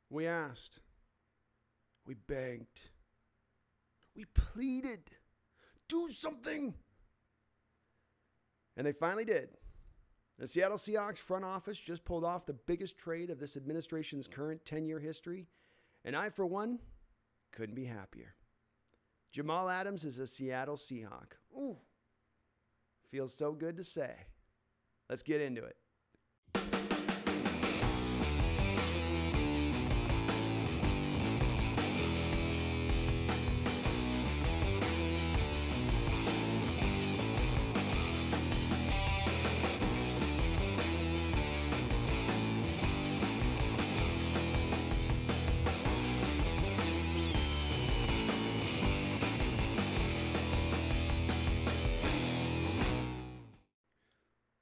We asked. We begged. We pleaded. Do something! And they finally did. The Seattle Seahawks front office just pulled off the biggest trade of this administration's current 10-year history, and I, for one, couldn't be happier. Jamal Adams is a Seattle Seahawk. Ooh, feels so good to say. Let's get into it.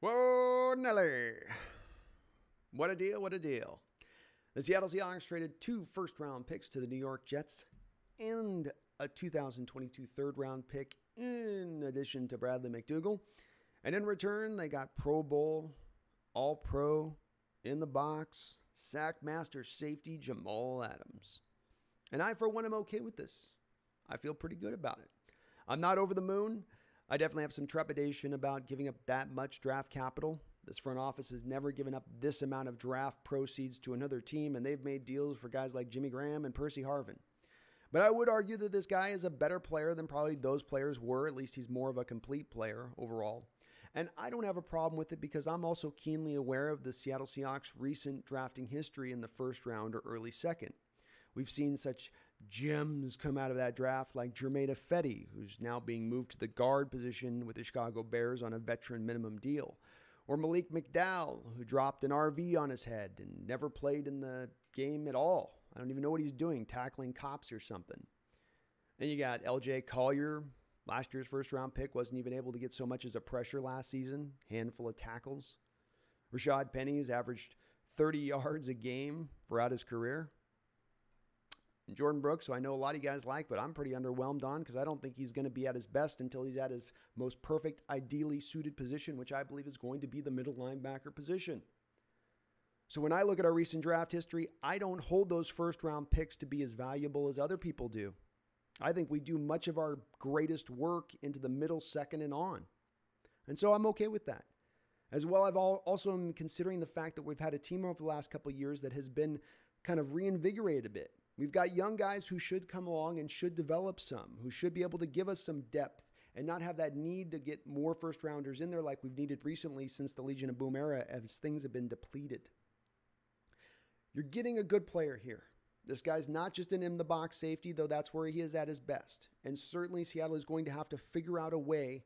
Whoa, Nelly. What a deal, what a deal. The Seattle Seahawks traded 2 first-round picks to the New York Jets and a 2022 third-round pick in addition to Bradley McDougald. And in return, they got Pro Bowl, All-Pro, in the box, sack master safety Jamal Adams. And I, for one, am okay with this. I feel pretty good about it. I'm not over the moon. I definitely have some trepidation about giving up that much draft capital. This front office has never given up this amount of draft proceeds to another team, and they've made deals for guys like Jimmy Graham and Percy Harvin. But I would argue that this guy is a better player than probably those players were. At least he's more of a complete player overall. And I don't have a problem with it because I'm also keenly aware of the Seattle Seahawks' recent drafting history in the first round or early second. We've seen such gems come out of that draft like Jermaine Ifedi, who's now being moved to the guard position with the Chicago Bears on a veteran minimum deal. Or Malik McDowell, who dropped an RV on his head and never played in the game at all. I don't even know what he's doing, tackling cops or something. And you got LJ Collier, last year's first-round pick, wasn't even able to get so much as a pressure last season, handful of tackles. Rashad Penny has averaged 30 yards a game throughout his career. And Jordan Brooks, who I know a lot of you guys like, but I'm pretty underwhelmed on because I don't think he's going to be at his best until he's at his most perfect, ideally suited position, which I believe is going to be the middle linebacker position. So when I look at our recent draft history, I don't hold those first-round picks to be as valuable as other people do. I think we do much of our greatest work into the middle, second, and on. And so I'm okay with that. As well, I've also am considering the fact that we've had a team over the last couple of years that has been kind of reinvigorated a bit. We've got young guys who should come along and should develop some, who should be able to give us some depth and not have that need to get more first-rounders in there like we've needed recently since the Legion of Boom era as things have been depleted. You're getting a good player here. This guy's not just an in-the-box safety, though that's where he is at his best. And certainly Seattle is going to have to figure out a way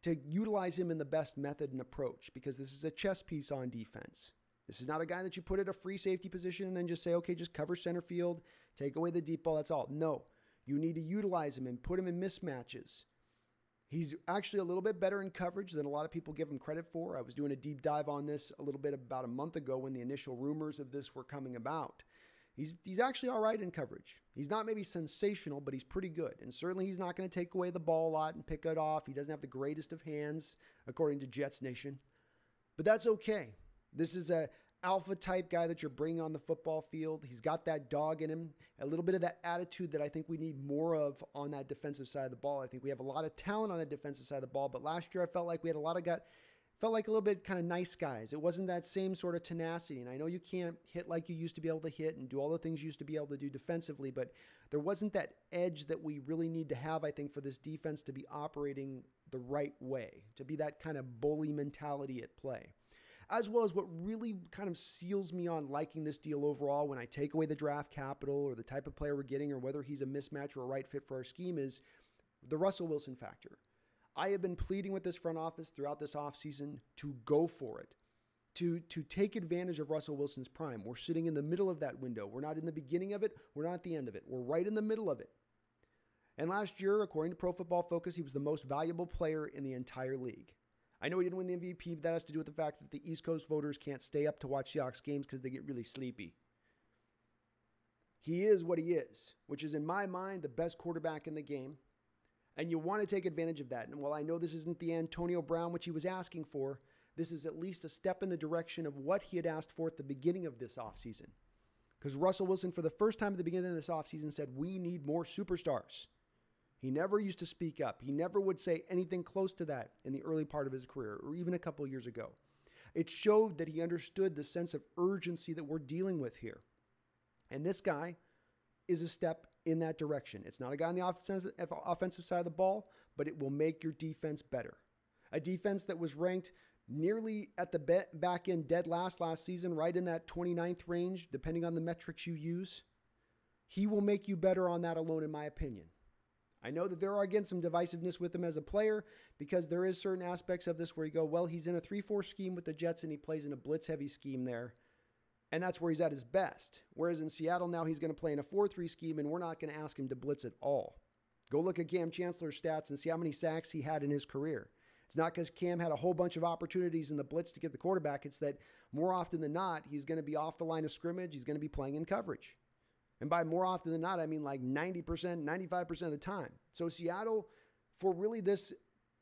to utilize him in the best method and approach because this is a chess piece on defense. This is not a guy that you put at a free safety position and then just say, okay, just cover center field, take away the deep ball, that's all. No, you need to utilize him and put him in mismatches. He's actually a little bit better in coverage than a lot of people give him credit for. I was doing a deep dive on this a little bit about a month ago when the initial rumors of this were coming about. He's actually all right in coverage. He's not maybe sensational, but he's pretty good. And certainly he's not going to take away the ball a lot and pick it off. He doesn't have the greatest of hands, according to Jets Nation. But that's okay. This is a alpha type guy that you're bringing on the football field. He's got that dog in him, a little bit of that attitude that I think we need more of on that defensive side of the ball. I think we have a lot of talent on the defensive side of the ball, but last year I felt like we had a lot of felt like a little bit kind of nice guys. It wasn't that same sort of tenacity. And I know you can't hit like you used to be able to hit and do all the things you used to be able to do defensively, but there wasn't that edge that we really need to have, I think, for this defense to be operating the right way, to be that kind of bully mentality at play. As well as what really kind of seals me on liking this deal overall when I take away the draft capital or the type of player we're getting or whether he's a mismatch or a right fit for our scheme is the Russell Wilson factor. I have been pleading with this front office throughout this offseason to go for it, to take advantage of Russell Wilson's prime. We're sitting in the middle of that window. We're not in the beginning of it. We're not at the end of it. We're right in the middle of it. And last year, according to Pro Football Focus, he was the most valuable player in the entire league. I know he didn't win the MVP, but that has to do with the fact that the East Coast voters can't stay up to watch Seahawks games because they get really sleepy. He is what he is, which is, in my mind, the best quarterback in the game. And you want to take advantage of that. And while I know this isn't the Antonio Brown which he was asking for, this is at least a step in the direction of what he had asked for at the beginning of this offseason. Because Russell Wilson, for the first time at the beginning of this offseason, said, we need more superstars. He never used to speak up. He never would say anything close to that in the early part of his career, or even a couple years ago. It showed that he understood the sense of urgency that we're dealing with here. And this guy is a step in that direction. It's not a guy on the offensive side of the ball, but it will make your defense better. A defense that was ranked nearly at the back end dead last season, right in that 29th range, depending on the metrics you use. He will make you better on that alone, in my opinion. I know that there are, again, some divisiveness with him as a player because there is certain aspects of this where you go, well, he's in a 3-4 scheme with the Jets and he plays in a blitz-heavy scheme there, and that's where he's at his best. Whereas in Seattle now he's going to play in a 4-3 scheme and we're not going to ask him to blitz at all. Go look at Cam Chancellor's stats and see how many sacks he had in his career. It's not because Cam had a whole bunch of opportunities in the blitz to get the quarterback. It's that more often than not, he's going to be off the line of scrimmage. He's going to be playing in coverage. And by more often than not, I mean like 90%, 95% of the time. So Seattle, for really this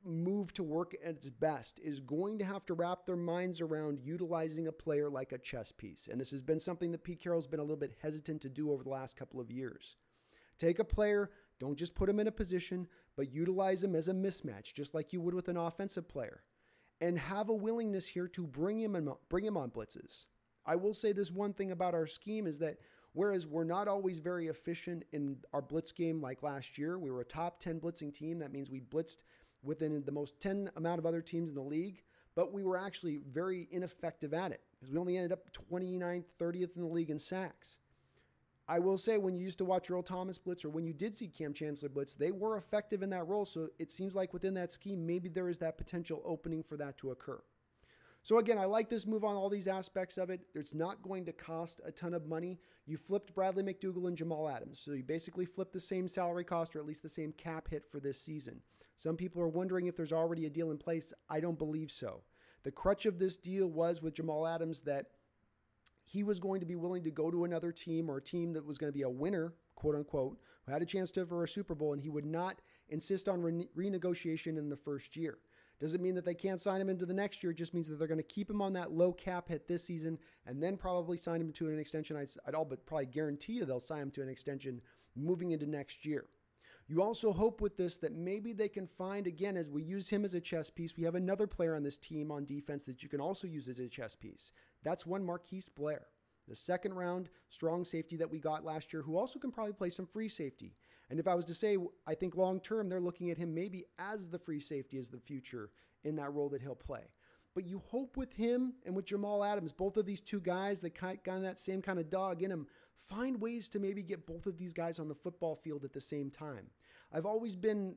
move to work at its best, is going to have to wrap their minds around utilizing a player like a chess piece. And this has been something that Pete Carroll's been a little bit hesitant to do over the last couple of years. Take a player, don't just put him in a position, but utilize him as a mismatch, just like you would with an offensive player. And have a willingness here to bring him on blitzes. I will say this one thing about our scheme is that whereas we're not always very efficient in our blitz game like last year, we were a top 10 blitzing team. That means we blitzed within the most 10 amount of other teams in the league, but we were actually very ineffective at it because we only ended up 29th, 30th in the league in sacks. I will say when you used to watch Earl Thomas blitz or when you did see Cam Chancellor blitz, they were effective in that role. So it seems like within that scheme, maybe there is that potential opening for that to occur. So again, I like this move on all these aspects of it. It's not going to cost a ton of money. You flipped Bradley McDougald and Jamal Adams. So you basically flipped the same salary cost or at least the same cap hit for this season. Some people are wondering if there's already a deal in place. I don't believe so. The crutch of this deal was with Jamal Adams that he was going to be willing to go to another team or a team that was going to be a winner, quote unquote, who had a chance to for a Super Bowl, and he would not insist on renegotiation in the first year. Doesn't mean that they can't sign him into the next year. It just means that they're going to keep him on that low cap hit this season and then probably sign him to an extension. I'd all but probably guarantee you they'll sign him to an extension moving into next year. You also hope with this that maybe they can find, again, as we use him as a chess piece, we have another player on this team on defense that you can also use as a chess piece. That's one Marquis Blair, the second round strong safety that we got last year, who also can probably play some free safety. And if I was to say, I think long term, they're looking at him maybe as the free safety as the future in that role that he'll play. But you hope with him and with Jamal Adams, both of these two guys that got that same kind of dog in them, find ways to maybe get both of these guys on the football field at the same time. I've always been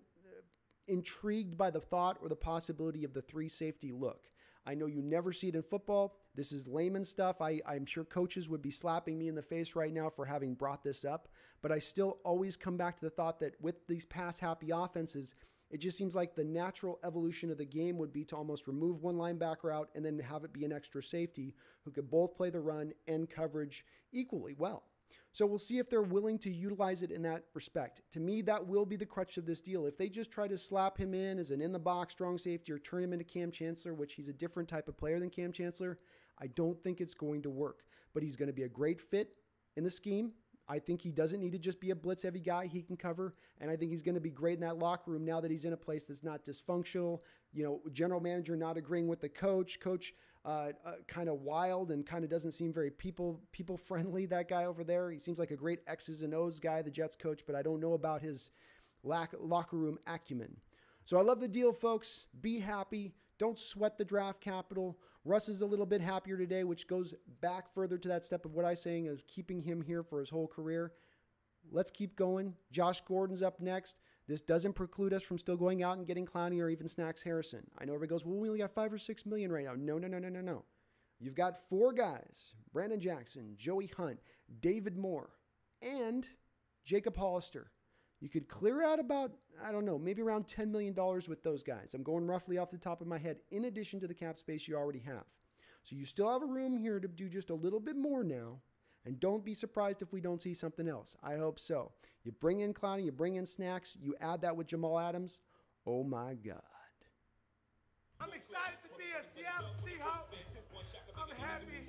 intrigued by the thought or the possibility of the three safety look. I know you never see it in football. This is layman stuff. I'm sure coaches would be slapping me in the face right now for having brought this up, but I still always come back to the thought that with these pass-happy offenses, it just seems like the natural evolution of the game would be to almost remove one linebacker out and then have it be an extra safety who could both play the run and coverage equally well. So we'll see if they're willing to utilize it in that respect. To me, that will be the crutch of this deal. If they just try to slap him in as an in-the-box strong safety or turn him into Cam Chancellor, which he's a different type of player than Cam Chancellor, I don't think it's going to work. But he's going to be a great fit in the scheme. I think he doesn't need to just be a blitz-heavy guy. He can cover, and I think he's going to be great in that locker room now that he's in a place that's not dysfunctional. You know, general manager not agreeing with the coach. Coach kind of wild and kind of doesn't seem very people-friendly, that guy over there. He seems like a great X's and O's guy, the Jets coach, but I don't know about his locker room acumen. So I love the deal, folks. Be happy. Don't sweat the draft capital. Russ is a little bit happier today, which goes back further to that step of what I'm saying of keeping him here for his whole career. Let's keep going. Josh Gordon's up next. This doesn't preclude us from still going out and getting Clowney or even Snacks Harrison. I know everybody goes, well, we only got 5 or 6 million right now. No. You've got 4 guys, Brandon Jackson, Joey Hunt, David Moore, and Jacob Hollister. You could clear out about, I don't know, maybe around $10 million with those guys. I'm going roughly off the top of my head, in addition to the cap space you already have. So you still have a room here to do just a little bit more now. And don't be surprised if we don't see something else. I hope so. You bring in Clowney, you bring in Snacks, you add that with Jamal Adams. Oh my God. I'm excited to be a Seattle Seahawks. I'm happy